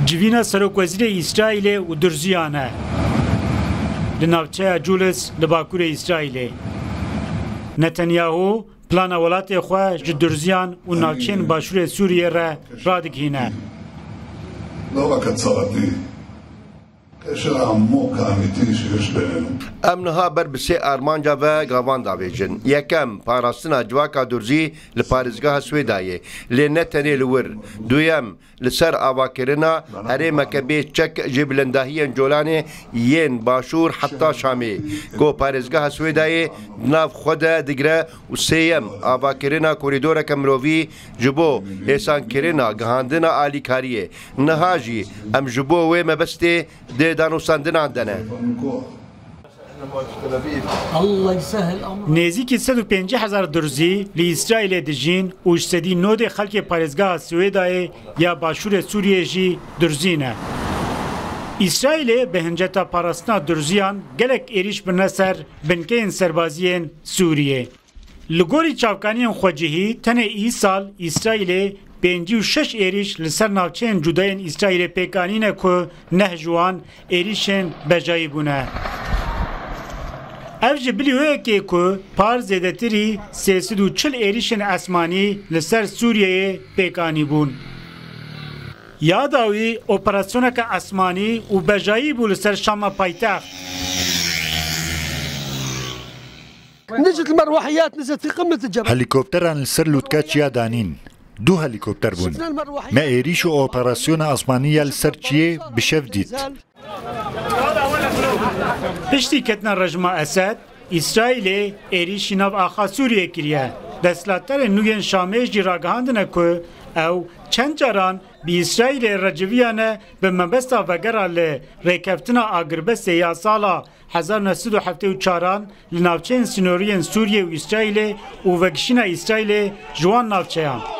Civîna Serokvezîrê İsraîlê û Durziyan e. Li navçeya Culis li Bakurê İsraîlê. Netanyahu plana welatê xwe ji Durziyan û navçeyên Başûrê Sûriyê re radikîne. ام نها بر بسی آرمانجا و گاوان داویجن یکم پاراستنا جواکا درزی لپارزگاه سویدایه لنتنی لور دویم لسر آواکرنا هره مکبه چک جبلنداهی جولانه ین باشور حتی شامی گو پارزگاه سویدایه ناف خود دگره و سیم آواکرنا کوریدور کمروی جبو احسان کرنا گهاندنا آلی کاریه نهاجی ام جبو و مبسته ده دانوستاندن عندنا نزیکی 150,000 درزی لی اسرائیل dijîn û ji sedî nodê xelkê parêzgeha Swêdayê ya Başûrê Sûriyê jî dirzîne. İsraîlê bi hinceta parastina durziyan gelek êriş birine ser binkeyên serbaziyên Sûriyê. Li gorî çavkaniyên xwecihî tenê îsal İsraîlê 56 êriş li ser navçeyên cudayên İsraîlê pêkanîne ku neh ji wan êrişên bejayî bûne. Ev ji bilîyoyekê ku par zêdetirî 340 êrişên esmanî li ser Sûriyeyê pêkanî bûn. Yada wî operasyoneka esmanî û bejayî bû li ser Şama paytext. هلیکوپتران لسر لوتکاچیا دانین. دو هلیکوپتر بون. ما ایریش و اپراسیون آسمانی لسر چیه بشف دید. Piştî ketina rejima Esed, İsraîlê êrişî nav axa Sûriyê kiriye. Desthilatdarên nûyên Şamê jî ragihandine ku ew çend caran bi İsraîlê reciviyane bi mebesta vegera li rêkeftina agirbestê ya sala 1974 li navçeyên sînoriyên Sûriye û İsraîlê û vegişîna İsraîlê ji wan navçeyan.